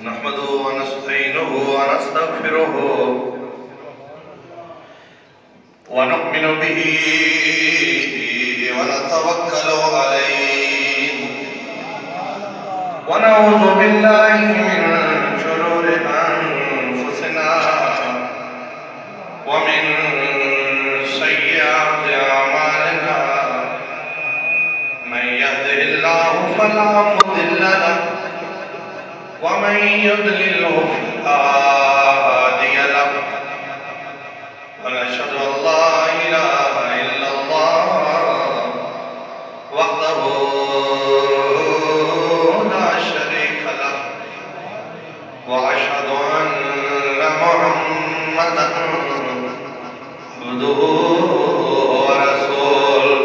نحمده ونستعينه ونستغفره ونؤمن به ونتوكل عليه ونعوذ بالله من شرور أنفسنا ومن سيئات أعمالنا من يهده الله فلا مضل له ومن يضلله فلا هادي له ونشهد أن لا إله إلا الله وحده لا شريك له وأشهد أن محمدا عبده ورسوله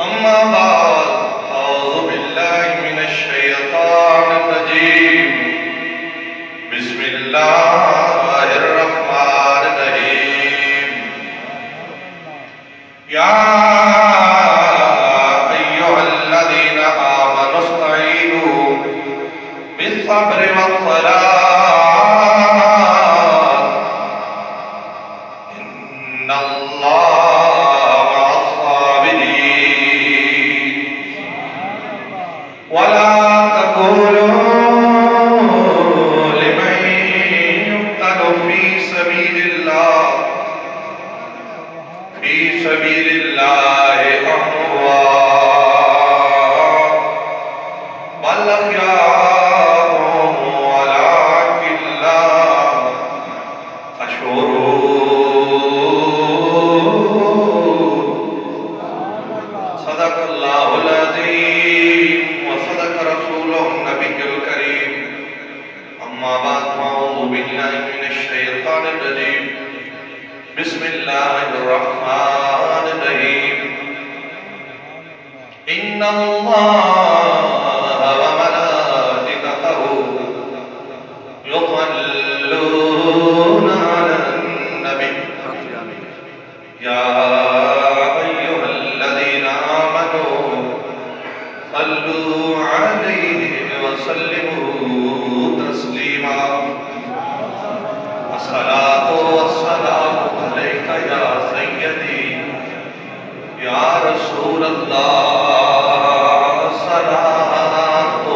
أما بعد أعوذ بالله من الشيطان الرجيم بسم الله الرحمن الرحيم يا أيها الذين آمنوا استعينوا بالصبر والصلاة إن الله مع الصابرين ولا تقولوا لمن يقتل في سبيل الله أموات بل أحياء ولكن لا تشعرون صدق الله العظيم وصدق رسوله النبي الكريم أما بعد فأعوذ بالله من الشيطان الرجيم بسم الله الرحمن الرحيم إن الله وملائكته يصلون على النبي يا أيها الذين آمنوا صلوا عليه وسلموا تسليما الصلاة والسلام عليك يا سيدي يا رسول الله الصلاة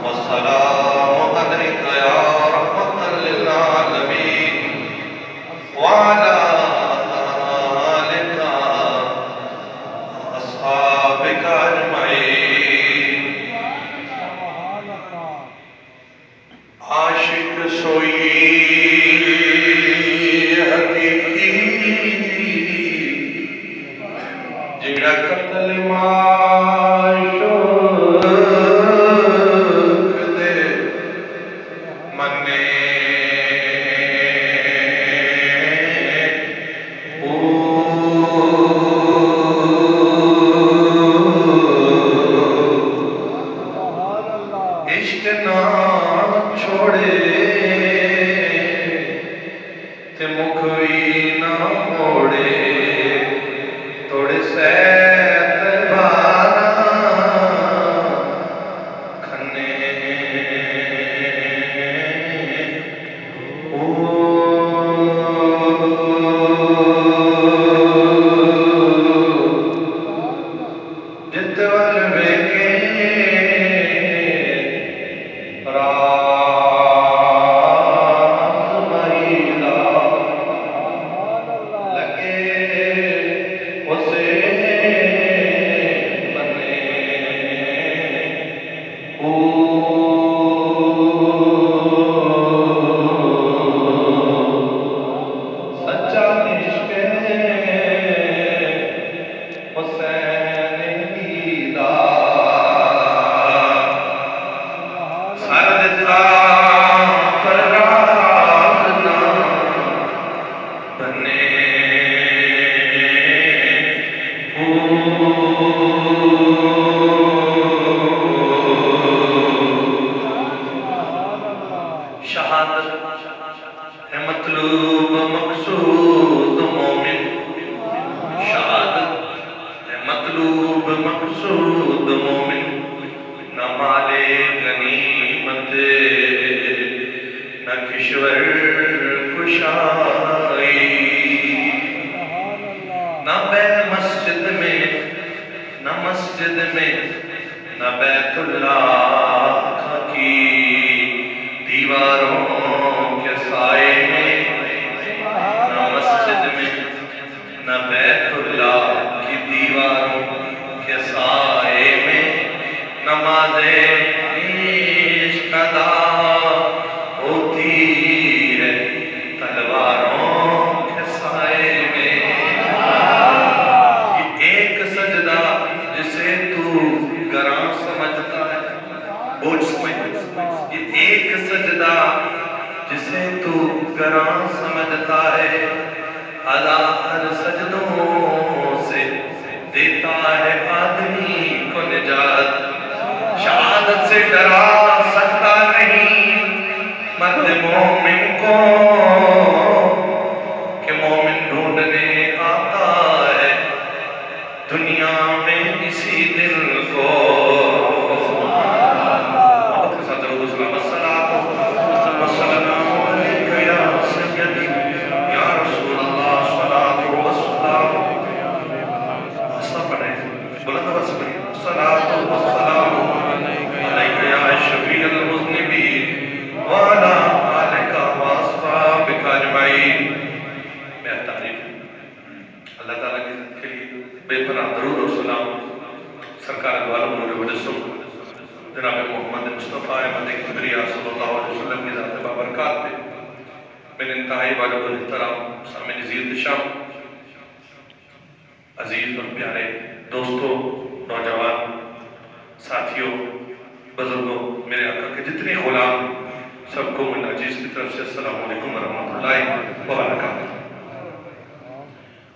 والسلام عليك يا رحمة للعالمين وعلى آلك أصحابك أجمعين عاشق سوئی حقیقی جگڑا قتل معشوق دے منے عشق نہ چھوڑے تے مکھوی نہ موڑے توڑے سیت بارا کھنے جت ول ویکے سارا ایشور کشائی نہ مسجد میں نہ مسجد میں نہ بیت اللہ کی دیواروں کے سائے میں نہ مسجد میں نہ بیت اللہ کی دیواروں کے سائے میں نماز عشق ادا ہوتی ہے تلواروں کے سائے میں یہ ایک سجدہ جسے تو گراں سمجھتا ہے بوجھ سمجھ یہ ایک سجدہ جسے تو گراں سمجھتا ہے ہزار سجدوں سے دیتا ہے آدمی کو نجات شہادت سے ڈرا سکتا نہیں مرد مومن کو کہ مومن ڈھونڈنے آتا ہے دنیا میں اسی دل کو محبت کے ساتھ درود و سلام السلام علیکہ یا سیدی یا رسول اللہ صلاۃ و سلام سب پڑھیں بلند آواز سے پڑھیں صلاۃ و سلام علیکہ یا شفیع المذنبین وعلی آلک واصحابک اجمعین میں تعریف اللہ تعالیٰ کے لیے بے پناہ درود و سلام سرکار دوالم نور مجسم جناب محمد مصطفیٰ احمد کبریہ صلی اللہ علیہ وسلم کی ذات بابرکات پہ من انتہائی واجب الاحترام سامع عزیز شام عزیز اور پیارے دوستوں نوجوان ساتھیوں بزرگوں میرے آقا کے جتنے غلام سب کو من عزیز کی طرف سے السلام علیکم ورحمۃ اللہ وبرکاتہ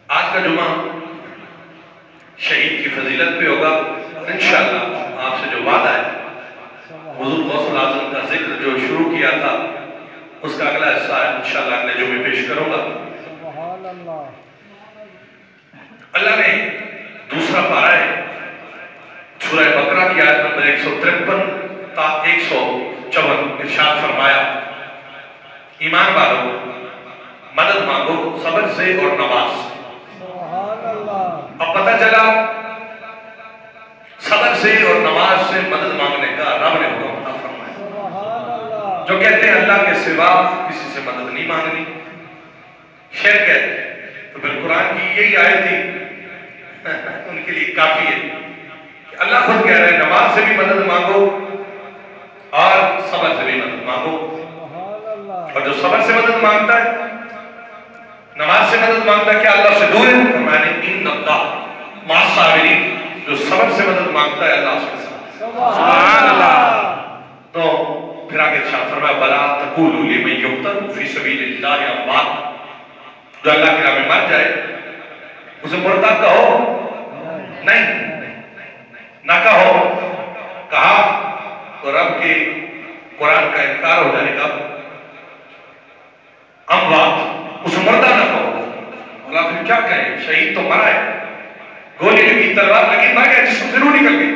آج کا جمعہ شہید کی فضیلت پہ ہوگا اور انشاءاللہ آپ سے جو وعدہ ہے حضور غوث الاعظم کا ذکر جو شروع کیا تھا اس کا اگلا حصہ انشاءاللہ اگلے جمعے پیش کروں گا اللہ نے دوسرا پارہ ہے سورہ بقرہ کی آیت نمبر 153 تا 154 ارشاد فرمایا ایمان والو مدد مانگو صبر سے اور نماز اب پتہ چلا صبر سے اور نماز سے مدد مانگنے کا رب نے حکم عطا فرمایا جو کہتے ہیں اللہ کے سوا کسی سے مدد نہیں مانگنی شرک ہے تو پھر قرآن کی یہی آیت تھی ان کے لیے کافی ہے کہ اللہ خود کہہ رہے ہیں نماز سے بھی مدد مانگو اور صبر سے بھی مدد مانگو اور جو صبر سے مدد مانگتا ہے نماز سے مدد مانگتا ہے کیا اللہ سے دور ہے فرمایا ان اللہ مع الصابرین جو صبر سے مدد مانگتا ہے اللہ اس کے ساتھ سبحان اللہ تو پھر آگے ارشاد فرمایا بلا تقولوا لمن یقتل فی سبیل اللہ اموات جو اللہ کی راہ میں مر جائے اسے مردہ کہو نہیں نہ کہو کہا تو رب کے قرآن کا انکار ہو جائے گا اموات اسے مردہ نہ کہو اللہ پھر کیا کہیں شہید تو مرا ہے گولی لگی تلوار لگی مر گیا جسم سے روح نکل گئی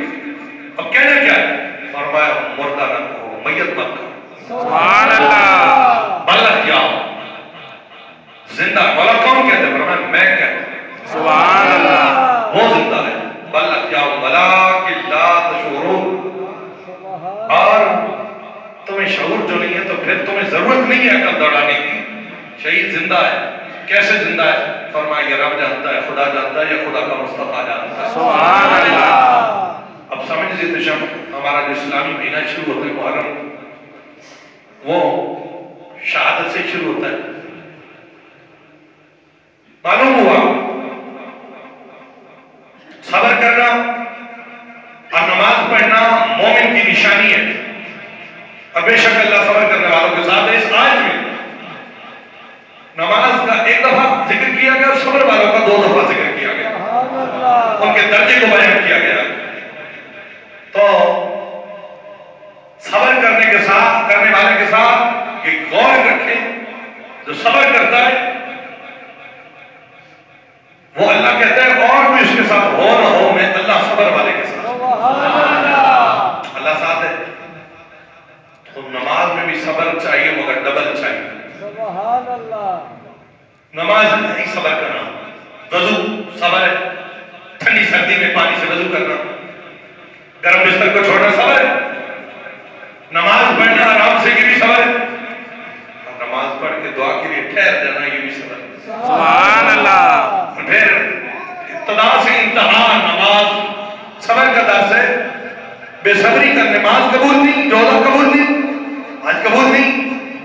اب کہنا کیا ہے فرمایا مردہ نہ کہو میت مت کہو سبحان اللہ بلغ یا زندہ والا کون کہتے ہیں فرمایا میں کہتا ہوں سبحان اللہ وہ زندہ ہے بلغ یا ولکن لا تشعرون اور تمہیں شعور جو نہیں ہے تو پھر تمہیں ضرورت نہیں ہے عقل دوڑانے کی شہید زندہ ہے کیسے زندہ ہے فرمایا یہ رب جانتا ہے خدا جانتا ہے یا خدا کا مصطفیٰ جانتا ہے سبحان اللہ اب سمجھ لیتے شام ہمارا جو اسلامی مہینہ شروع ہوتا ہے محرم وہ شہادت سے شروع ہوتا ہے معلوم ہوا صبر کرنا اور نماز پڑھنا مومن کی نشانی ہے اور بے شک اللہ صبر کرنے والوں کے ساتھ ہے اس آیت میں نماز کا ایک دفعہ ذکر کیا گیا اور صبر والوں کا 2 دفعہ ذکر کیا گیا ان کے درجے کو بیان کیا گیا تو صبر کرنے والے کے ساتھ ایک غور رکھیں جو صبر کرتا ہے وہ اللہ کہتا ہے اور بھی اس کے ساتھ ہو نہ ہو میں اللہ صبر والے کے ساتھ اللہ ساتھ ہے تو نماز میں بھی صبر چاہیے مگر ڈبل چاہیے نماز نہیں صبر کا نام. وضو صبر ہے. ٹھنڈی سردی میں پانی سے وضو کرنا, گرم بستر کو چھوڑنا صبر ہے. نماز پڑھنا آرام سے یہ بھی صبر ہے. اور نماز پڑھ کے دعا کے لیے ٹھہر جانا یہ بھی صبر ہے. سبحان اللہ. پھر ابتدا سے انتہا نماز صبر کا درس ہے. بے صبری کا نماز قبول نہیں, روزہ قبول نہیں, حج قبول نہیں,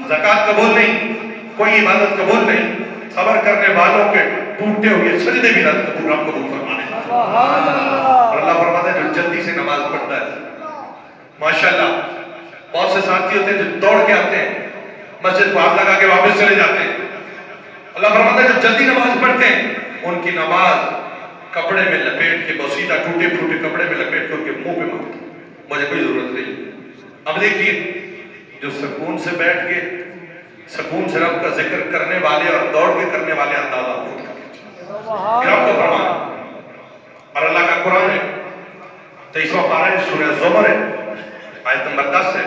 زکات قبول نہیں, کوئی عبادت قبول نہیں. صبر کرنے والوں کے ٹوٹے ہوئے سجدے بھی رب قبول فرمانے. اور اللہ فرماتا ہے جو جلدی سے نماز پڑھتا ہے, ماشاءاللہ بہت سے ساتھی ہوتے ہیں جو دوڑ کے آتے ہیں, مسجد کو ہاتھ لگا کے واپس چلے جاتے ہیں. اللہ فرماتا ہے جو جلدی نماز پڑھتے ہیں ان کی نماز کپڑے میں لپیٹ کے, بوسیدہ ٹوٹے پھوٹے کپڑے میں لپیٹ کے ان کے منہ پہ مارتے, مجھے کوئی ضرورت نہیں. اب دیکھیے جو سکون سے بیٹھ کے سکون سے رب کا ذکر کرنے والے اور دوڑ کے کرنے والے اندازہ ہوتا ہے رب کو فرمایا. اور اللہ کا قرآن ہے 23واں پارہ ہے, سورہ زمر ہے, آیت نمبر 10 ہے.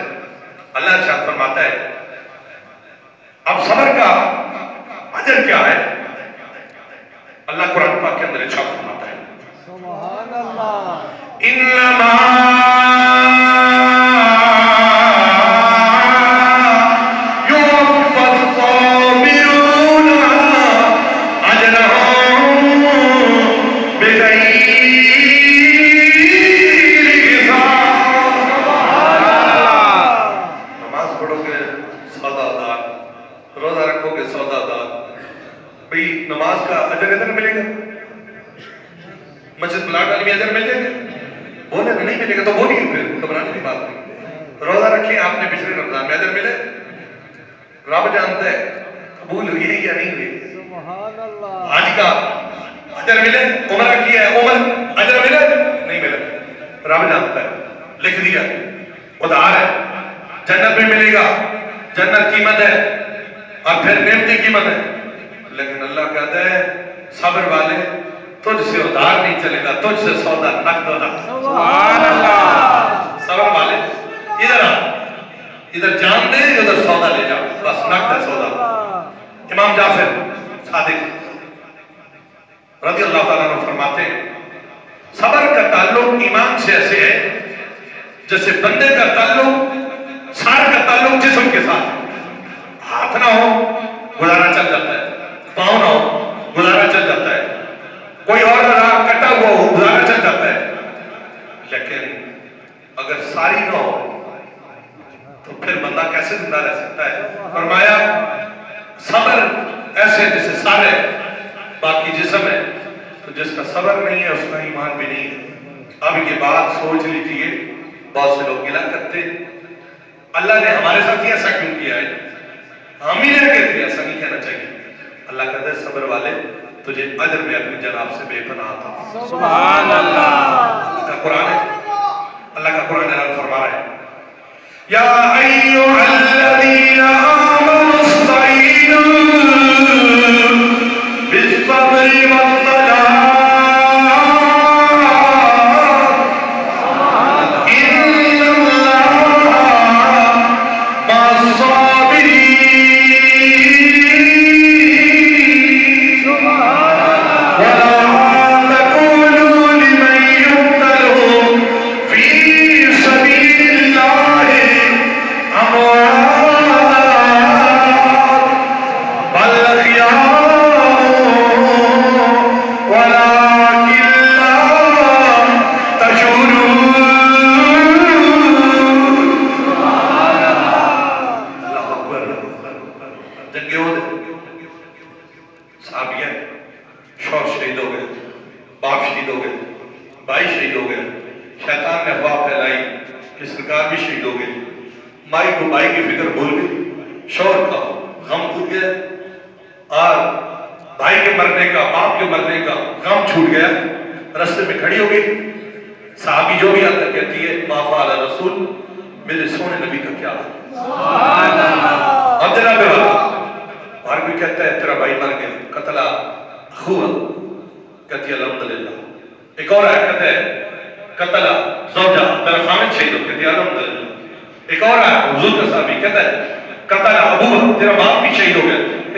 اللہ ارشاد فرماتا ہے اب صبر کا اجر کیا ہے. اللہ قرآن پاک کے اندر ارشاد فرماتا ہے سبحان اللہ انما نماز کا اجر ادھر ملے گا, مسجد بلاٹ والی میں اجر مل جائے گا, بولے نہیں ملے گا تو بولیے, پھر گھبرانے کی بات نہیں. روزہ رکھیں آپ نے پچھلے رمضان میں اجر ملے, رب جانتا ہے قبول ہوئی ہے یا نہیں ہوئی. حج کا اجر ملے, عمرہ کیا ہے عمر اجر ملے نہیں ملے, رب جانتا ہے, لکھ دیا خدا ہے. جنت میں ملے گا, جنت قیمت ہے اور پھر نعمتی قیمت ہے. لیکن اللہ کہتا ہے صبر والے تجھ سے ادھار نہیں چلے گا, تجھ سے سودا نقد ہونا. سبحان اللہ. صبر والے ادھر آ, ادھر جان دے, ادھر سودا لے جا, بس نقد ہے سودا. امام جعفر صادق رضی اللہ تعالیٰ عنہ فرماتے ہیں صبر کا تعلق ایمان سے ایسے ہے جیسے بندے کا تعلق سار کا تعلق جسم کے ساتھ. ہاتھ نہ ہو گزارا چل جاتا ہے, پاؤں نہ ہو گزارا چل جاتا ہے, کوئی اور راہ کٹا ہوا ہو گزارا چل جاتا ہے. لیکن اگر ساری نہ ہو تو پھر بندہ کیسے زندہ رہ سکتا ہے. فرمایا صبر ایسے جیسے سارے باقی جسم ہے, تو جس کا صبر نہیں ہے اس کا ایمان بھی نہیں ہے. اب یہ بات سوچ لیجئے, بہت سے لوگ گلا کرتے اللہ نے ہمارے ساتھ ہی ایسا کیوں کیا ہے, ہم ہی رہ گئے تھے, ایسا نہیں کہنا چاہیے. اللہ کہتا ہے صبر والے تجھے اجر میں اپنی جناب سے بے پناہ تھا. سبحان اللہ. اللہ کا قرآن ہے, اللہ کا قرآن اعلان فرما رہا ہے یا ایھا الذین آمنوا استعینوا بالصبر والصلاۃ ان اللہ مع الصابرین.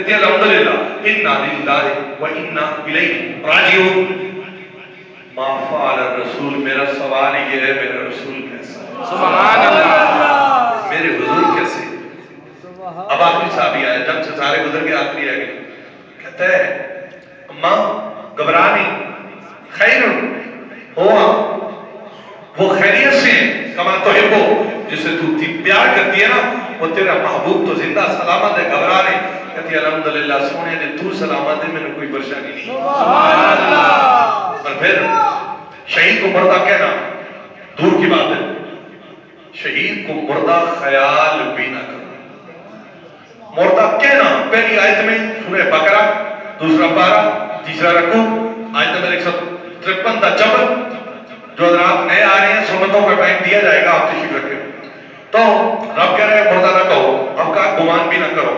کہتی ہے الحمدللہ انا للہ و انا الیہ راجعون. ما فعل الرسول، میرا سوال یہ ہے میرا رسول کیسا ہے؟ سبحان اللہ. میرے حضور کیسے؟ اب آخری صحابی آئے، جب سے سارے گزر کے آخری آئے گئے، کہتا ہے اماں گھبرانی خیر ہوا وہ خیریت سے کما تحبو، جسے تو پیار کرتی ہے نا وہ تیرا محبوب تو زندہ سلامت ہے، گھبرا نہیں. کہتی ہے الحمدللہ سونے نے تو سلامت ہے، میں نے کوئی پریشانی نہیں. سبحان اللہ. اور پھر شہید کو مردہ کہنا دور کی بات ہے، شہید کو مردہ خیال بھی نہ کرنا. مردہ کہنا پہلی آیت میں سورہ بقرہ دوسرا پارہ تیسرا رکوع آیت نمبر 153 تا جبر. جو حضرات نئے آ رہے ہیں سنتوں کا ٹائم دیا جائے گا، آپ تشریف رکھیں. تو رب کہہ رہے ہیں مردہ نہ کہو، اب کا گمان بھی نہ کرو.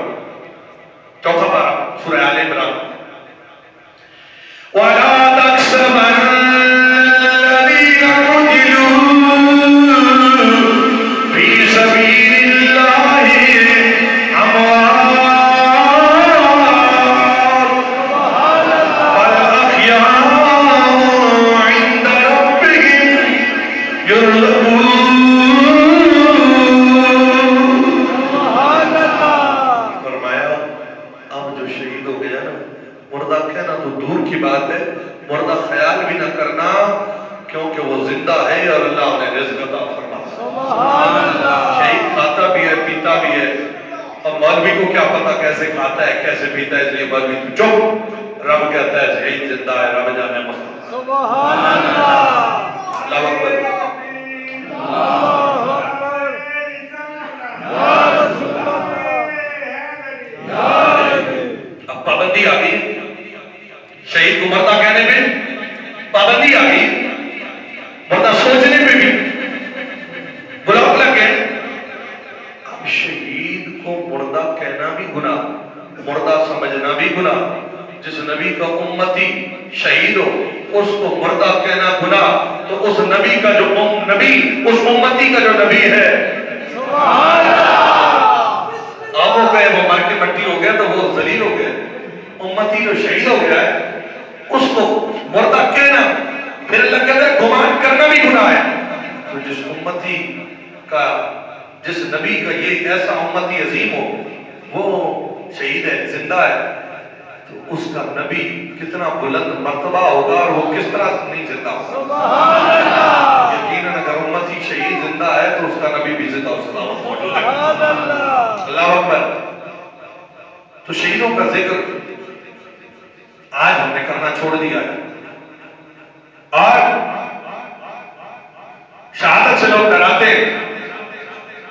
چوتھا پارہ سورہ آل عمران وَلَا تَحْسَبَنَّ الَّذِينَ قُتِلُوا فِي سَبِيلِ اللَّهِ أَمْوَاتًا بَلْ أَحْيَاءٌ عِندَ رَبِّهِمْ يُرْزَقُونَ. فرمایا اب جو شہید ہو گیا نا، مردہ کہنا تو دور کی بات ہے، مردہ خیال بھی نہ کرنا، کیونکہ وہ زندہ ہے اور اللہ انہیں رزق عطا فرماتا ہے. شہید کھاتا بھی ہے پیتا بھی ہے، اور مولوی کو کیا پتا کیسے کھاتا ہے کیسے پیتا ہے، اس لیے مولوی تو چپ. رب کہتا ہے شہید زندہ ہے، رب جانے مستقبل. سبحان اللہ. اللہ اکبر. اب پابندی آ گئی شہید کو مردہ کہنے میں، پابندی آ گئی مردہ سوچنے میں بھی بلاک لگ گئے. اب شہید کو مردہ کہنا بھی گناہ، مردہ سمجھنا بھی گناہ. جس نبی کا امتی شہید ہو اس کو مردہ کہنا گناہ، تو اس نبی کا جو نبی اس امتی کا جو نبی ہے اب وہ کہے وہ مر کے مٹی ہو گیا تو وہ ذلیل ہو گیا. امتی جو شہید ہو گیا ہے اس کو مردہ کہنا، پھر اللہ کہتا ہے گمان کرنا بھی گناہ ہے. تو جس امتی کا جس نبی کا یہ ایسا امتی عظیم ہو وہ شہید ہے زندہ ہے، تو اس کا نبی کتنا بلند مرتبہ ہوگا اور وہ کس طرح نہیں زندہ ہوگا. یقیناً اگر امتی شہید زندہ ہے تو اس کا نبی بھی زندہ اور سلامت موجود ہے. اللہ اکبر. تو شہیدوں کا ذکر آج ہم نے کرنا چھوڑ دیا ہے. آج شہادت سے لوگ ڈراتے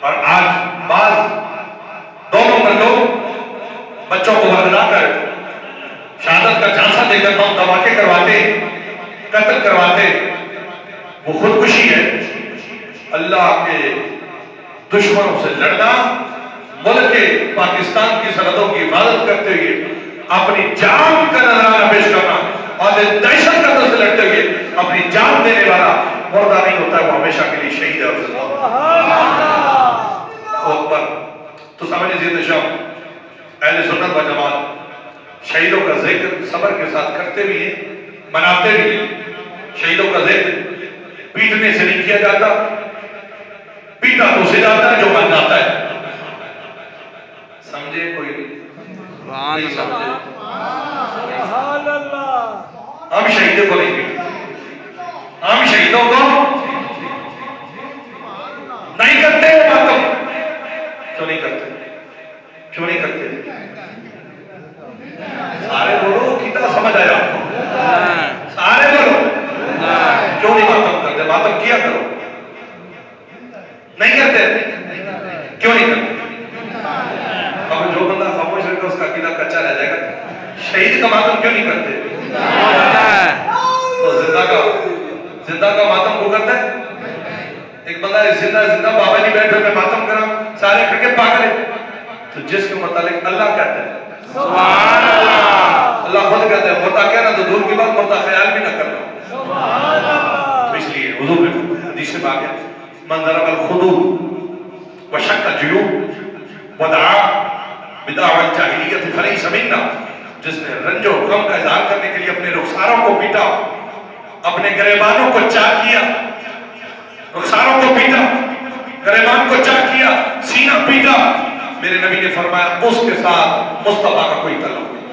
اور آج بعض دونوں پر لوگ بچوں کو ورگلا کر شہادت کا جھانسا دے کر بم دھماکے کرواتے، قتل کرواتے. وہ خودکشی ہے. اللہ کے دشمنوں سے لڑنا، ملک پاکستان کی سرحدوں کی حفاظت کرتے ہوئے اپنی جان کا نذرانہ پیش کرنا، اور دہشت گردوں سے لڑتے ہوئے اپنی جان دینے والا مردہ نہیں ہوتا ہے، وہ ہمیشہ کے لیے شہید ہے. اکبر. تو سامنے زید شام اہل سنت و جماعت شہیدوں کا ذکر صبر کے ساتھ کرتے بھی ہیں، مناتے بھی ہیں. شہیدوں کا ذکر پیٹنے سے نہیں کیا جاتا، پیٹا تو سے جاتا ہے جو بن جاتا ہے. سمجھے کوئی نہیں سمجھے. ہم شہیدوں کو نہیں پیٹتے، ہم شہیدوں کو نہیں کرتے. ماتم کیوں نہیں کرتے؟ کیوں نہیں کرتے؟ سارے بولو کتنا سمجھ آیا آپ کو؟ سارے بولو کیوں نہیں ماتم کرتے؟ ماتم کیا کرو. نہیں کرتے کیوں نہیں کرتے؟ اب جو بندہ خاموش رہے گا اس کا عقیدہ کچا رہ جائے گا. شہید کا ماتم کیوں نہیں کرتے؟ تو زندہ کا ماتم کو کرتا ہے. ایک بندہ زندہ بابا جی بیٹھے میں ماتم کرا سارے کر کے پاگل ہے. تو جس کے متعلق اللہ کہتا ہے سبحان اللہ. اللہ خود کہتا ہے مردہ کہنا تو دور کی بات، مردہ خیال بھی نہ کرنا. تو اس لیے حضور نے حدیث سے بات ہے من ضرب الخدود وشق الجیوب ودعا بداع الجاہلیت فلیس منا، جس نے رنج و غم کا اظہار کرنے کے لیے اپنے رخساروں کو پیٹا، اپنے گریبانوں کو چاک کیا، رخساروں کو پیٹا، گریبان کو چاک کیا، سینہ پیٹا، میرے نبی نے فرمایا اس کے ساتھ مصطفیٰ کا کوئی تعلق نہیں۔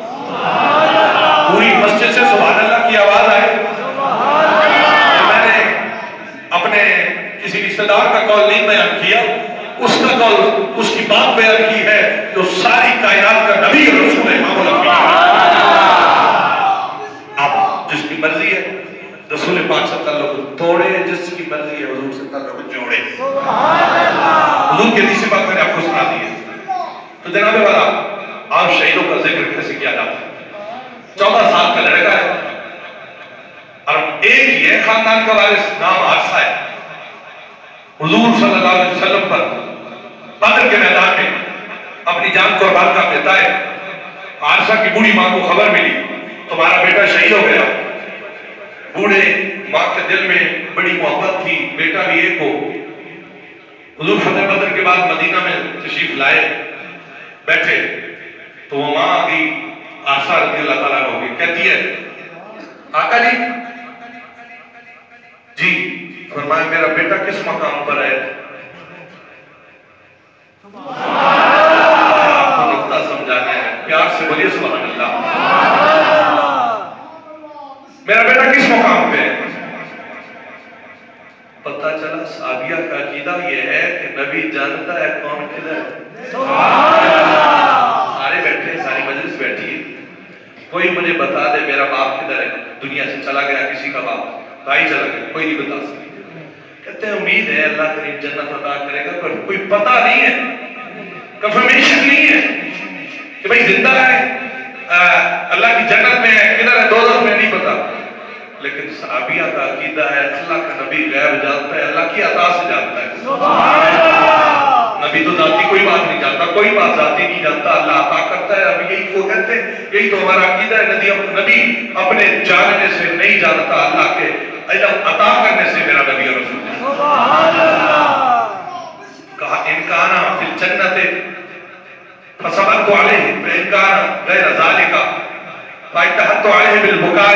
پوری مسجد سے سبحان اللہ کی آواز آئے۔ میں نے اپنے کسی رشتہ دار کا قول نہیں بیان کیا، اس کا قول، اس کی بات بیان کی ہے جو ساری کائنات کا نبی اور رسول امام الانبیاء۔ آپ جس کی مرضی ہے رسول پاک سے تعلق توڑے، جس کی مرضی ہے حضور سے تعلق جوڑے۔ حضور کے حدیث بات میں نے آپ کو سنا دی ہے۔ تو جناب والا آپ شہیدوں کا ذکر کیسے کیا جاتا ہے؟ 14 سال کا لڑکا ہے اور ایک ہی ہے خاندان کا وارث، نام عارصہ ہے۔ حضور صلی اللہ علیہ وسلم پر بدر کے میدان میں اپنی جان قربان کر دیتا ہے۔ عارصہ کی بوڑھی ماں کو خبر ملی تمہارا بیٹا شہید ہو گیا۔ بوڑھے ماں کے دل میں بڑی محبت تھی، بیٹا بھی ایک ہو۔ حضور فتح بدر کے بعد مدینہ میں تشریف لائے، بیٹھے تو وہ ماں آگئی عارصہ رضی اللہ تعالیٰ ہو گئی، کہتی ہے آقا جی فرمایا میرا بیٹا کس مقام پر ہے؟ آپ کو نقطہ سمجھانے ہیں، پیار سے بولیے سبحان اللہ۔ میرا بیٹا کس مقام پہ ہے؟ پتہ چلا صحابیہ کا عقیدہ یہ ہے کہ نبی جانتا ہے کون کدھر ہے۔ سارے بیٹھے، ساری مجلس بیٹھی ہے، کوئی مجھے بتا دے میرا باپ کدھر ہے؟ دنیا سے چلا گیا کسی کا باپ، بھائی چلا گیا، کوئی نہیں بتا سکتا۔ کہتے ہیں امید ہے اللہ کریم جنت عطا کرے گا، پر کوئی پتہ نہیں ہے، کنفرمیشن نہیں ہے کہ بھئی زندہ ہے، اللہ کی جنت میں ہے، کدھر ہے، دوزخ میں نہیں پتا۔ لیکن صحابیہ کا عقیدہ ہے اللہ کا نبی غیب جانتا ہے، اللہ کی عطا سے جانتا ہے۔ نبی تو ذاتی کوئی بات نہیں جانتا، کوئی بات ذاتی نہیں جانتا، اللہ عطا کرتا ہے۔ اب یہی کو کہتے ہیں، یہی تو ہمارا عقیدہ ہے، نبی اپنے جاننے سے نہیں جانتا، اللہ کے علم عطا کرنے سے میرا نبی اور رسول ہے۔ کہا انکانا فی الجنت فصبرت علیہ فإن کان غیر ذالک فاجتہدت علیہ بالبکاء،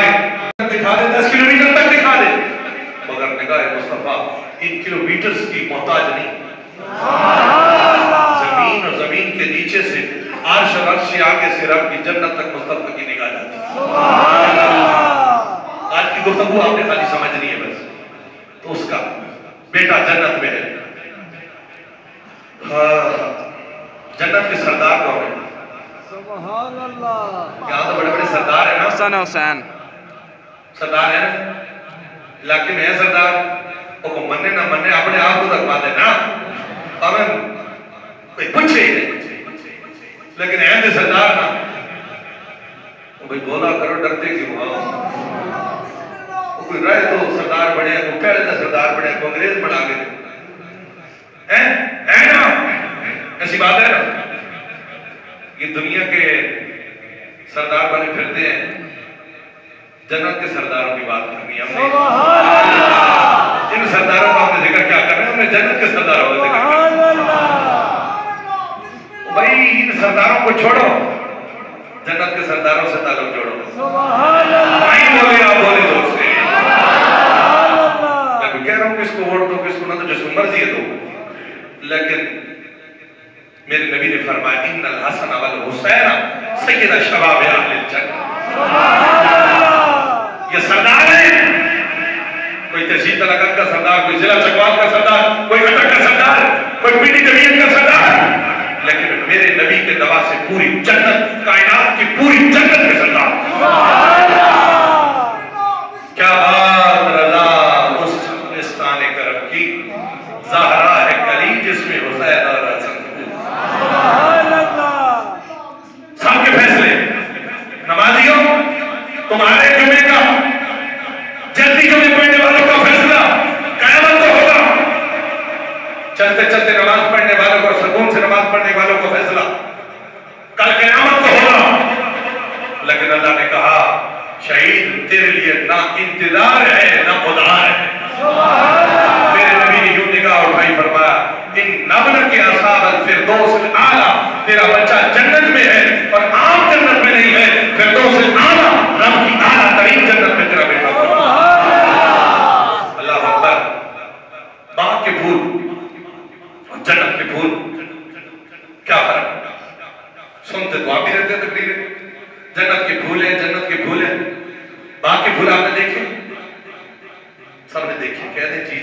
دکھا دے 10 کلومیٹر تک دکھا دے، مگر نگاہ مصطفیٰ ان کلومیٹرز کی محتاج نہیں۔ زمین اور زمین کے نیچے سے عرش اور عرش سے آگے سے رب کی جنت تک مصطفیٰ کی نگاہ جاتی ہے۔ آج کی گفتگو آپ نے خالی سمجھنی ہے بس، تو اس کا بیٹا جنت میں ہے۔ جنت کے سردار کون ہیں؟ سبحان اللہ۔ یہاں تو بڑے بڑے سردار ہیں نا، حسن حسین سردار ہیں نا، علاقے میں ہے سردار، وہ کو مننے نہ مننے اپنے آپ کو تک بات ہے نا، ہمیں کوئی پوچھے ہی نہیں، لیکن اہم سردار نا، وہ بھئی بولا کرو ڈرتے کیوں ہو؟ وہ کوئی رہے تو سردار بڑے ہیں، کوئی پہلے تو سردار بڑے ہیں، کوئی انگریز بڑھا گئے ہیں نا، ایسی بات ہے نا۔ یہ دنیا کے سردار بنے پھرتے ہیں، جنت کے سرداروں کی بات کرنی ہے ہم نے۔ جن سرداروں کا ہم نے ذکر کیا کر رہے ہیں، ہم نے جنت کے سرداروں کا ذکر کر رہے ہیں۔ بھائی ان سرداروں کو چھوڑو، جنت کے سرداروں سے تعلق جوڑو۔ آئین بولے آپ بولے زور سے، میں تو کہہ رہا ہوں کس کو ووٹ دو کس کو نہ دو، جس کو مرضی ہے دو، لیکن میرے نبی نے فرمایا ان الحسن والحسین سید شباب اہل الجنہ۔ یہ سردار ہے، کوئی تحصیل طلقات کا سردار، کوئی ضلع چکوال کا سردار، کوئی اٹک کا سردار، کوئی پیٹی جمعیت کا سردار، لیکن میرے نبی کے دوا سے پوری جنت، کائنات کی پوری جنت کے سردار۔ کیا بات رضا اس چلستان کرم کی، زہرا ہے کلی جس میں حسین اور حسن۔ سب کے فیصلے نمازیوں، تمہارے جمعے کا جلدی جمعے پڑھنے والوں کا فیصلہ قیامت کو ہوگا، چلتے چلتے نماز پڑھنے والوں کو، سکون سے نماز پڑھنے والوں کو فیصلہ کل قیامت کو ہوگا۔ لیکن اللہ نے کہا شہید تیرے لیے نہ انتظار ہے نہ ادھار ہے۔ میرے نبی نے یوں نگاہ اٹھائی فرمایا ان نبل کے اصحاب الفردوس الاعلیٰ، تیرا بچہ جنت کے پھول اور جنت کے پھول کیا فرق؟ سنتے تو آپ بھی رہتے تقریریں، جنت کے پھول ہیں، جنت کے پھول ہیں. باغ کے پھول آپ نے دیکھے؟ سب نے دیکھے. کہہ دیں جی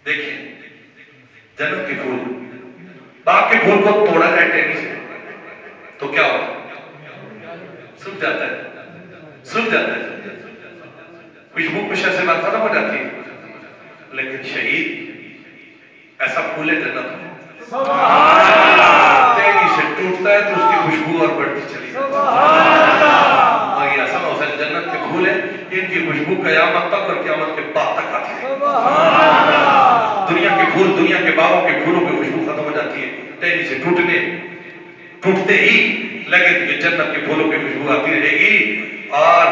دیکھیں. جنت کے پھول، باغ کے پھول کو توڑا جائے ٹینی سے تو کیا ہوتا؟ سوکھ جاتا ہے، سوکھ جاتا ہے. خوشبو کچھ ایسے بات ختم ہو جاتی ہے. لیکن شہید ایسا پھول ہے جنت میں، تیزی سے ٹوٹتا ہے تو اس کی خوشبو اور بڑھتی چلی جاتی ہے. اور یہ ایسا موسم جنت کے پھول ہیں، ان کی خوشبو قیامت تک اور قیامت کے بعد تک آتی ہے. دنیا کے پھول، دنیا کے باغوں کے پھولوں کی خوشبو ختم ہو جاتی ہے تیزی سے ٹوٹتے ہی، لیکن یہ جنت کے پھولوں کی خوشبو آتی رہے گی. اور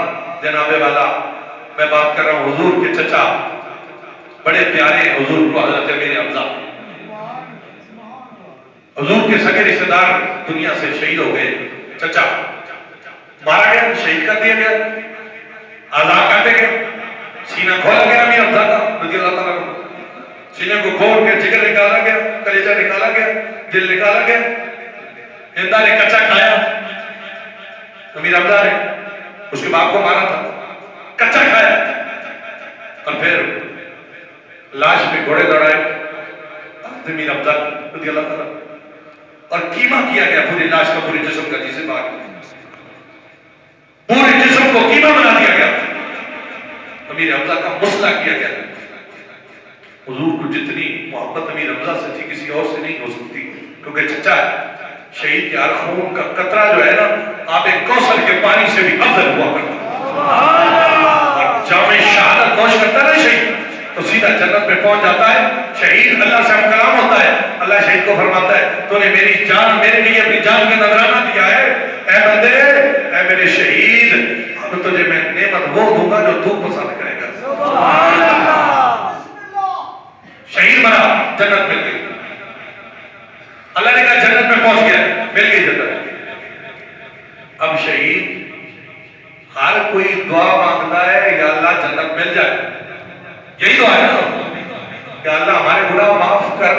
جناب والا میں بات کر رہا ہوں حضور کے چچا، بڑے پیارے حضور کو حضرت امیر حمزہ، حضور کے سگے رشتہ دار دنیا سے شہید ہو گئے. چچا مارا گیا، شہید کر دیا گیا، آزاد کاٹے گئے. سینہ کھولا گیا امیر حمزہ کا رضی اللہ تعالیٰ عنہ. سینے کو کھول کے جگر نکالا گیا، کلیجہ نکالا گیا، دل نکالا گیا. ہندا نے کچا کھایا، امیر حمزہ نے اس کے باپ کو مارا تھا، کچا کھایا. اور پھر لاش پہ گھوڑے دوڑائے امیر حمزہ رضی اللہ تعالیٰ، اور قیمہ کیا گیا پوری لاش کا، پوری جسم کا. جسے بات پورے جسم کو قیمہ بنا دیا گیا، امیر حمزہ کا مسئلہ کیا گیا. حضور کو جتنی محبت امیر حمزہ سے تھی کسی اور سے نہیں ہو سکتی، کیونکہ چچا ہے. شہید کے ہر خون کا قطرہ جو ہے نا آب کوثر کے پانی سے بھی افضل ہوا کرتا. اور جام شہادت نوش کرتا ہے شہید تو سیدھا جنت میں پہنچ جاتا ہے. شہید اللہ سے ہم کلام ہوتا ہے. اللہ شہید کو فرماتا ہے تو نے میری جان، میرے لیے اپنی جان کا نذرانہ دیا ہے. اے بندے، اے میرے شہید، اب تجھے میں نعمت وہ دوں گا جو تو پسند کرے گا. شہید مرا، جنت مل گئی. اللہ نے کہا جنت میں پہنچ گیا، مل گئی جنت. اب شہید ہر کوئی دعا مانگتا ہے یا اللہ جنت مل جائے. یہی دعا ہے نا کہ اللہ ہمارے گناہ معاف کر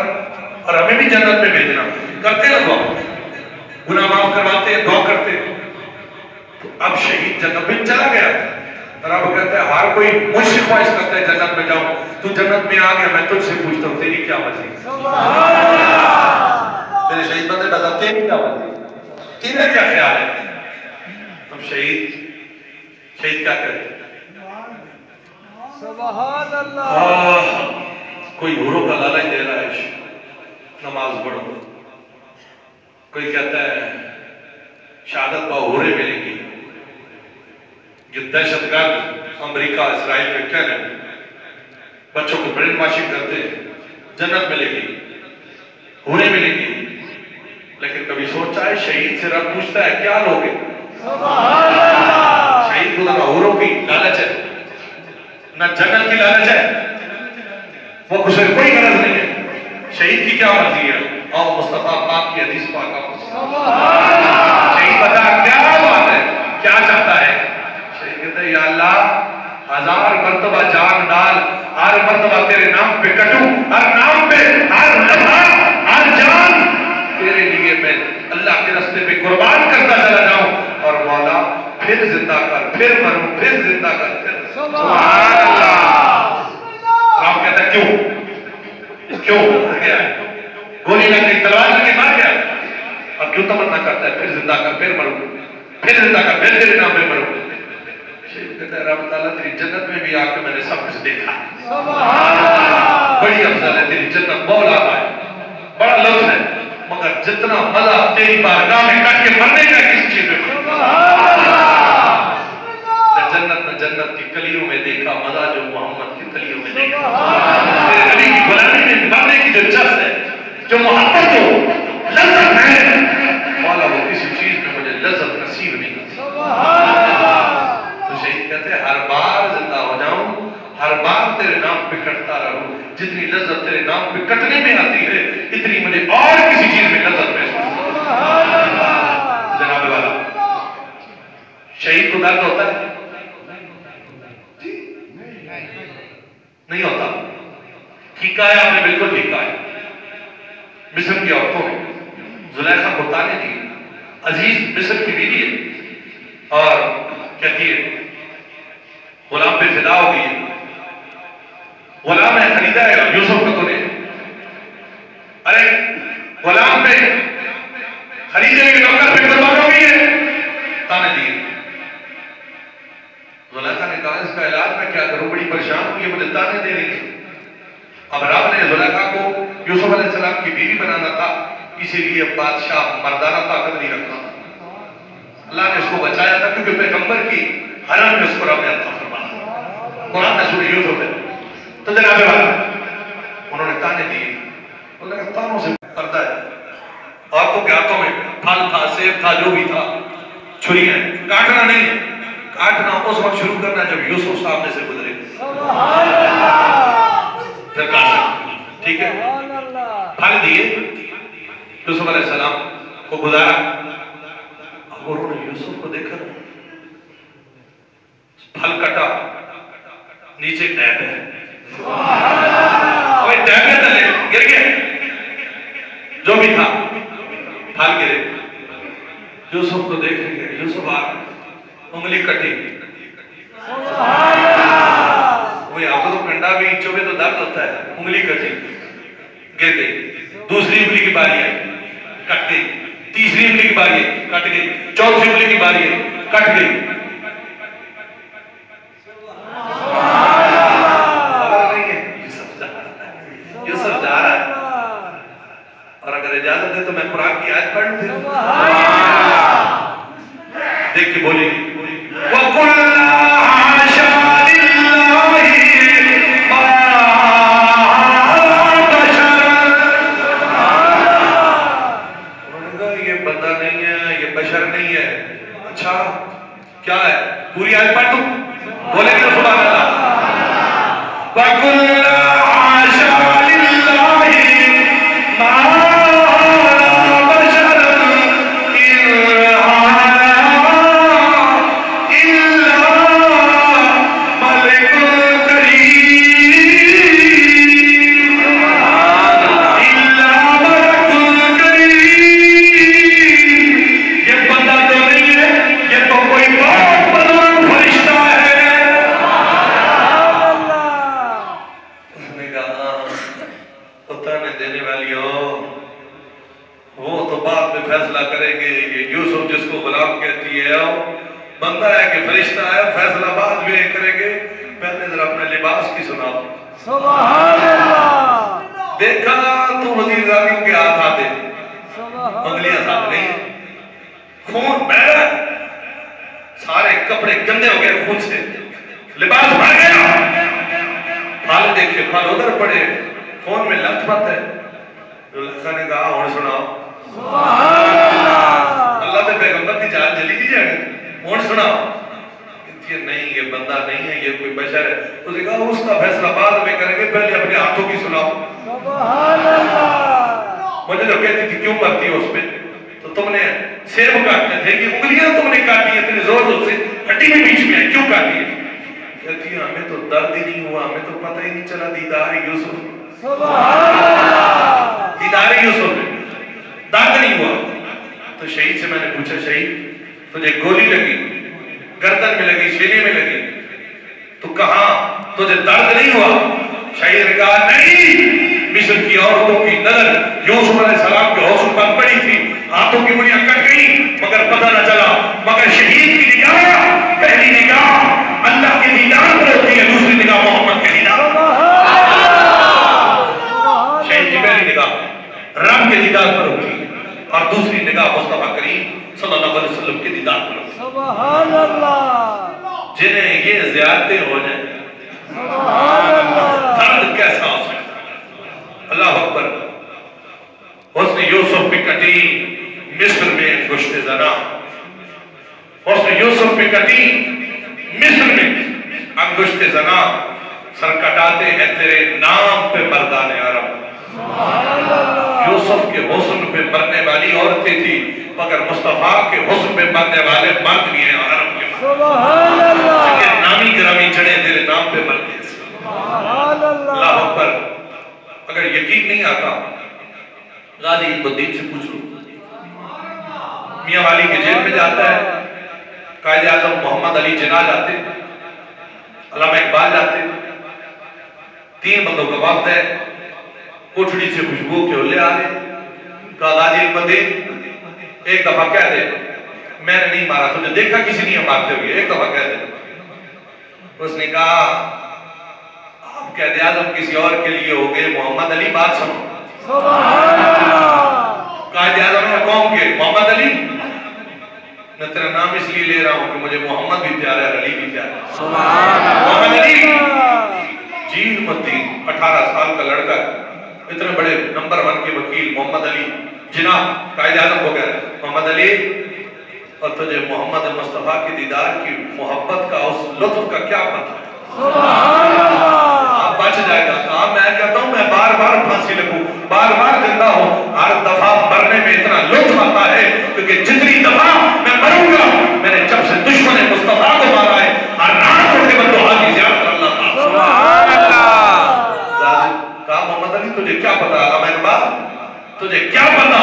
اور ہمیں بھی جنت میں بھیجنا. کرتے نا دعا، گناہ معاف کرواتے، دعا کرتے. تو اب شہید جنت میں چلا گیا. اور اب کہتا ہے ہر کوئی مجھ سے خواہش کرتا ہے جنت میں جاؤں. تو جنت میں آ گیا، میں تجھ سے پوچھتا ہوں تیری کیا مرضی؟ میرے شہید بندے بتا تیری کیا مرضی؟ تیرا کیا خیال ہے؟ تب شہید کیا کرے؟ سبحان اللہ. کوئی حوروں کا لالچ دے رہا ہے نماز پڑھو. کوئی کہتا ہے شہادت با حوریں ملیں گی. یہ دہشت گرد امریکہ، اسرائیل کے کہنے بچوں کو برین واشنگ کرتے جنت ملے گی، حوریں ملیں گی. لیکن کبھی سوچا ہے شہید سے رب پوچھتا ہے کیا لوگے؟ شہید کو نہ حوروں کی لالچ ہے نہ جنت کی لالچ ہے، وہ اسے کوئی غرض نہیں ہے. شہید کی کیا مرضی ہے؟ اور مصطفیٰ پاک کی حدیث پاک آپ شہید بتا کیا بات ہے، کیا چاہتا ہے؟ شہید کہتا ہے یا اللہ 1000 مرتبہ جان ڈال، ہر مرتبہ تیرے نام پہ کٹوں، ہر نام پہ، ہر لمحہ، ہر جان تیرے لیے میں اللہ کے راستے پہ قربان کرتا چلا جاؤں. اور مولا پھر زندہ کر، پھر مروں، پھر زندہ کر. سبحان اللہ. رام کہتا ہے کیوں مر گیا ہے؟ گولی لگ گئی، تلوار لگ گئی، مر گیا. اب کیوں تمنا کرتا ہے پھر زندہ کر، پھر مروں، پھر زندہ کر، پھر تیرے نام پہ مروں. شہید کہتا ہے رب تعالیٰ تیری جنت میں بھی آ کے میں نے سب کچھ دیکھا. بڑی افضل ہے تیری جنت، بہت آتا ہے، بڑا لطف ہے، مگر جتنا مزہ تیری بارگاہ میں کٹ کے مرنے کا کسی چیز میں جنت کی کلیوں میں دیکھا مزہ جو محمد کی کلیوں میں دیکھا. تیرے نبی کی غلامی میں مرنے کی جو جذب ہے، جو محبت ہو، لذت ہے، مولا وہ کسی چیز میں مجھے لذت نصیب نہیں. تو شہید کہتے ہیں ہر بار زندہ ہو جاؤں، ہر بار تیرے نام پہ کٹتا رہوں. جتنی لذت تیرے نام پہ کٹنے میں آتی ہے اتنی مجھے اور کسی چیز میں لذت محسوس ہوتی ہے. جناب والا شہید کو درد ہوتا ہے؟ نہیں ہوتا. ٹھیکا ہے، آپ نے بالکل ٹھیکا ہے. مصر کی عورتوں نے زلیخا کو تانے دی. عزیز مصر کی بیوی ہے اور کہتی ہے غلام پہ فدا ہو گئی ہے، غلام ہے خریدا ہے یوسف کو تو نے. ارے غلام پہ خریدے ہوئے نوکر پہ قربان ہو گئی ہے، تانے دیے. زلیخا نے کہا اس کا علاج میں کیا کروں، بڑی پریشان ہوئی ہے، مجھے تانے دے رہی ہے. اب رب نے زلیخا کو یوسف علیہ السلام کی بیوی بنانا تھا، اسی لیے بادشاہ مردانہ طاقت نہیں رکھا تھا. اللہ نے اس کو بچایا تھا کیونکہ پیغمبر کی حرم میں اس کو رب نے عطا فرمایا. قرآن میں سورہ یوسف ہے. تو جناب والا انہوں نے تانے دیے. انہوں نے کہا تانوں سے پردہ ہے. عورتوں کے ہاتھوں میں پھل تھا، سیب تھا، جو بھی تھا، چھری ہے، کاٹنا نہیں ہے. کاٹنا اس وقت شروع کرنا جب یوسف سامنے سے گزرے، پھر کاٹ سکتے. ٹھیک ہے، پھل دیے یوسف علیہ السلام کو گزارا. اب انہوں نے یوسف کو دیکھا، پھل کٹا، نیچے ٹیب ہے. ٹیب کے تلے گر گئے، جو بھی تھا پھل گرے. یوسف کو دیکھ گئے، یوسف آ انگلی کٹی. وہی آپ کو تو کنڈا بھی چوبے تو درد ہوتا ہے. انگلی کٹی، گر گئی. دوسری انگلی کی باری ہے، کٹ گئی. تیسری انگلی کی باری ہے، کٹ گئی. چوتھی انگلی کی باری ہے، کٹ گئی. یوسف جا رہا ہے. اور اگر اجازت ہے تو میں قرآن کی آیت پڑھ لوں. دیکھ کے بولی وَقُلْنَا حَاشَا لِلَّهِ مَا بَشَرًا. انہوں نے کہا یہ بندہ نہیں ہے، یہ بشر نہیں ہے. اچھا کیا ہے؟ پوری آیت پڑھ دوں؟ بولے گے سبحان اللہ. وَقُلْنَا حَاشَا لِلَّهِ مَا بندہ ہے کہ فرشتہ ہے، فیصلہ بعد میں کریں گے. پہلے ذرا اپنے لباس کی سنا. سبحان اللہ. دیکھا تو وزیر اعظم کے ہاتھ آتے، انگلیاں ساتھ نہیں، خون بہ رہا، سارے کپڑے گندے ہو گئے خون سے، لباس بھر گیا. پھل دیکھے، پھل ادھر پڑے، خون میں لت پت ہے. زلیخا نے کہا اور سناؤ. اللہ کے پیغمبر کی جان جلی دی جائے گی. اور سناؤ. کہ نہیں یہ بندہ نہیں ہے، یہ کوئی بشر ہے. اس نے کہا اس کا فیصلہ بعد میں کریں گے، پہلے اپنے ہاتھوں کی سناؤ. سبحان اللہ. مجھے تو کہتی تھی کیوں مرتی ہو اس پہ؟ تو تم نے سیب کاٹنے تھے، یہ انگلیاں تم نے کاٹی اتنے زور سے، ہڈی میں بیچ میں ہے، کیوں کاٹی ہے؟ کہتی ہے ہمیں تو درد ہی نہیں ہوا، ہمیں تو پتہ ہی نہیں چلا. دیدار یوسف. سبحان اللہ. دیدار یوسف میں درد نہیں ہوا. تو شہید سے میں نے پوچھا شہید تجھے گولی لگی، گردن میں لگی، سینے میں لگی، تو کہاں تجھے درد نہیں ہوا؟ شہید نے کہا نہیں، مصر کی عورتوں کی نظر یوسف علیہ السلام کے حسن پر پڑی تھی، ہاتھوں کی منیاں کٹ گئی مگر پتہ نہ چلا. مگر شہید کی نگاہ، پہلی نگاہ اللہ کے دیدار پر ہوتی ہے، دوسری نگاہ محمد کے دیدار پر. شہید کی پہلی نگاہ رب کے دیدار پر ہوتی ہے اور دوسری نگاہ مصطفیٰ کریم صلی اللہ علیہ وسلم کے دیدار پر. سبحان اللہ. جنہیں یہ زیادتیں ہو جائیں سبحان اللہ، درد کیسا ہو سکتا ہے. اللہ اکبر. حسن یوسف پہ کٹی مصر میں گشت زنا. حسن یوسف پہ کٹی مصر میں انگشت زنا. سر کٹاتے ہیں تیرے نام پہ مردان عرب. یوسف کے حسن پہ مرنے والی عورتیں تھی مگر مصطفیٰ کے حسن پہ مرنے والے مرد بھی ہیں عرب کے. سبحان اللہ. نامی گرامی چڑھے تیرے نام پہ مرتے. سبحان اللہ. اللہ اکبر. اگر یقین نہیں آتا غازی علم الدین سے پوچھ لو، میاں والی کے جیل میں جاتا ہے، قائد اعظم محمد علی جناح جاتے، علامہ اقبال جاتے، 3 بندوں کا وفد ہے، کوٹھڑی سے خوشبو کے اولے آ رہے، کہا غازی علم الدین ایک دفعہ کہہ دے میں نے نہیں مارا، تجھے دیکھا کسی نہیں مارتے ہوئے، ایک دفعہ کہہ دے۔ اس نے کہا آپ قائد اعظم کسی اور کے لیے ہو گئے، محمد علی بات سنو۔ سبحان اللہ۔ قائد اعظم ہے قوم کے، محمد علی میں تیرا نام اس لیے لے رہا ہوں کہ مجھے محمد بھی پیارا ہے، علی بھی پیارا ہے۔ سبحان محمد علی اللہ۔ جی علم الدین 18 سال کا لڑکا، اتنے بڑے نمبر 1 کے وکیل محمد علی جناح قائد اعظم ہو گئے، محمد علی اور تجھے محمد مصطفیٰ کی دیدار کی محبت کا اس لطف کا کیا پتہ ہے؟ سبحان اللہ۔ آپ بچ جائے گا۔ کہا میں کہتا ہوں میں بار بار پھانسی لگوں، بار بار زندہ ہوں، ہر دفعہ مرنے میں اتنا لطف آتا ہے کیونکہ جتنی دفعہ میں مروں گا میں نے جب سے دشمن مصطفیٰ کو مارا ہے ہر رات کو کے بدو حالی زیادہ کر اللہ تھا۔ سبحان اللہ۔ کہا محمد علی تجھے کیا پتا؟ علامہ اقبال تجھے کیا پتا؟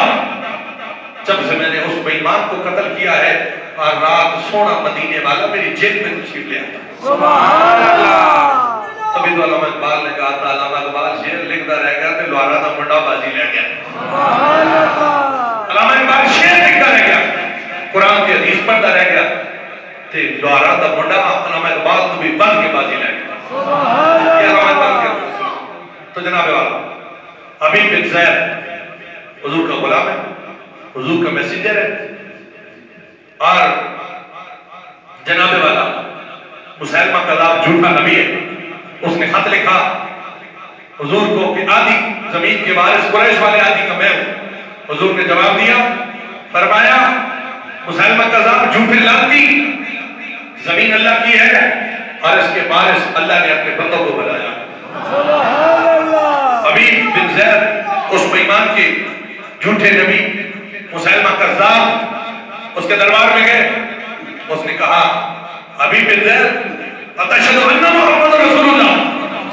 جب سے میں نے اس بے ایمان کو قتل کیا ہے اور رات سونا مدینے والا میری جیل میں تشریف لے آتا۔ سبحان اللہ۔ تبھی تو علامہ اقبال نے کہا تھا علامہ اقبال شعر لکھتا رہ گیا تو لوارا دا منڈا بازی لے گیا۔ سبحان اللہ۔ علامہ اقبال شعر لکھتا رہ گیا، قرآن کی حدیث پڑھتا رہ گیا تے لوارا دا منڈا علامہ اقبال تو بھی بند کے بازی لے گیا۔ سبحان یہ علامہ اقبال اللہ۔ کیا؟ تو جناب والا حبیب بن زید حضور کا غلام ہے، حضور کا میسنجر ہے، اور جناب والا مسیلمہ کذاب جھوٹا نبی ہے، اس نے خط لکھا حضور کو کہ آدھی زمین کے وارث قریش والے آدھی کا میں ہوں۔ حضور نے جواب دیا، فرمایا مسیلمہ کذاب جھوٹے لعنتی، زمین اللہ کی ہے اور اس کے وارث اللہ نے اپنے بندوں کو بنایا۔ سبحان اللہ۔ حبیب بن زید اس بیمان کے جھوٹے نبی مسیلمہ کذاب اس کے دربار میں گئے، اس نے کہا حبیب بن زید اتشہد ان محمد رسول اللہ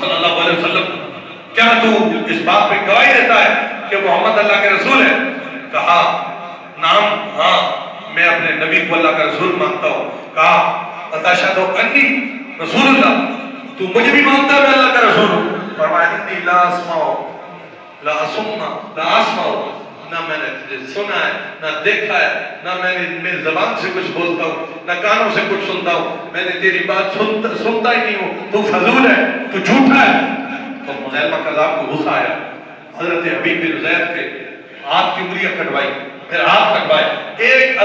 صلی اللہ علیہ وسلم، کیا تو اس بات پہ گواہی دیتا ہے کہ محمد اللہ کے رسول ہے؟ کہا نام ہاں میں اپنے نبی کو اللہ کا رسول مانتا ہوں۔ کہا اتشہد انی رسول اللہ، تو مجھے بھی مانتا ہے میں اللہ کا رسول ہوں؟ فرمایا انی لا اسمع لا اسمع لا اسمع، نہ میں نے سنا ہے نہ دیکھا ہے، نہ میں نے میری زبان سے کچھ بولتا ہوں، نہ کانوں سے کچھ سنتا ہوں، میں نے تیری بات سنتا ہی نہیں ہوں، تو فضول ہے، تو جھوٹا ہے۔ تو مسیلمہ کذاب کو غصہ آیا، حضرت حبیب بن زید کے ہاتھ کی انگلیاں کٹوائی، پھر ہاتھ کٹوائے، ایک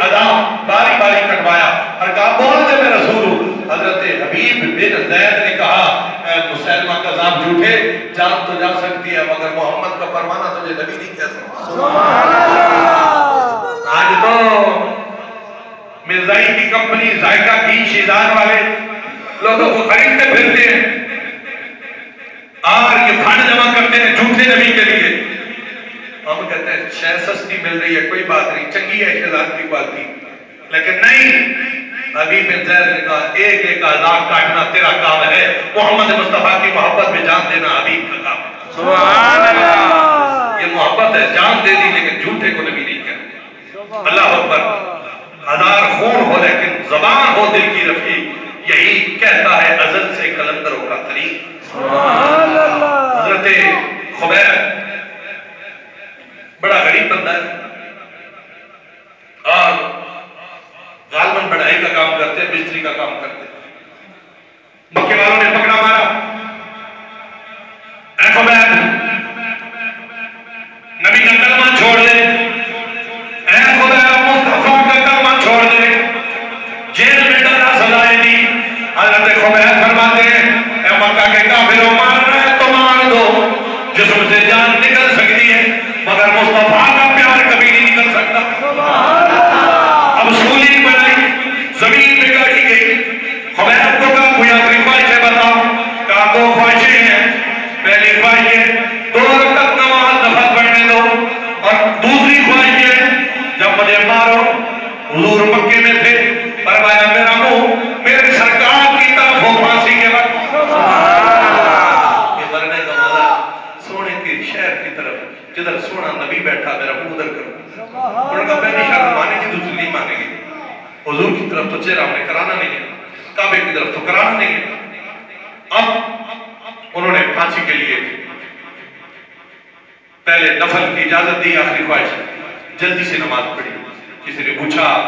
ادا باری باری کٹوایا اور کہا بول دے میں رسول ہوں۔ حضرت حبیب بن زید نے کہا اے مسیلمہ کذاب جھوٹے، جان تو جا سکتی ہے مگر محمد کا فرمانا تجھے نبی نہیں کہہ سکتا۔ سبحان اللہ۔ آج تو مرزائی کی کمپنی ذائقہ کی شیزان والے لوگوں کو خریدتے پھرتے ہیں اور یہ فنڈ جمع کرتے ہیں جھوٹے نبی کے لیے۔ ہم کہتے ہیں شے سستی مل رہی ہے کوئی بات نہیں، چنگی ہے شیزان کی کوالٹی، لیکن نہیں، حبیب بن زید نے کہا ایک ایک اعضاء کاٹنا تیرا کام ہے، محمد مصطفیٰ کی محبت میں جان دینا حبیب کا کام ہے۔ سبحان اللہ۔ یہ محبت ہے، جان دے دی لیکن جھوٹے کو نبی نہیں کہتے۔ اللہ اکبر، ہزار خون ہو لیکن زبان ہو دل کی رفیق، یہی کہتا ہے ازل سے کلندروں کا طریق۔ سبحان اللہ۔ حضرت خبیب بڑا غریب بندہ ہے اور غالباً بڑھائی کا کام کرتے ہیں، مستری کا کام کرتے ہیں۔ مکے والوں نے پکڑا مارا، اے خبیب نبی کا کلمہ چھوڑ دے، اے خبیب مصطفیٰ کا کلمہ چھوڑ دے، جیل میں ڈالا سزائے دی۔ حضرت خبیب فرماتے ہیں اے مکہ کے کافروں مارنا ہے تو مار دو، جسم سے جان نکل سکتی ہے مگر مصطفیٰ کا پیار کبھی نہیں نکل سکتا۔ اب سولی بنائی، زمین میں گاڑی گئی، خبیب کو کہا کوئی اپنی خواہشیں بتاؤ، کہا دو خواہشیں ہیں، پہلی خواہش ہے 2 رکعت نماز نفل پڑھنے دو، اور دوسری خواہش ہے جب مجھے مارو، حضور مکے میں تھے، فرمایا میرا منہ میرے سرکار کی طرف ہو پھانسی کے وقت۔ یہ مرنے کا مزہ نبی بیٹھا میرا منہ ادھر کرو. انہوں نے کہا پہلی شرط مانیں گے دوسری نہیں مانیں گے. حضور کی طرف تو چہرہ ہم نے کرانا نہیں ہے, کعبے کی طرف تو کرانا نہیں ہے. اب انہوں نے پھانسی کے لیے پہلے نفل کی اجازت دی, آخری خواہش جلدی سے نماز پڑھی. کسی نے پوچھا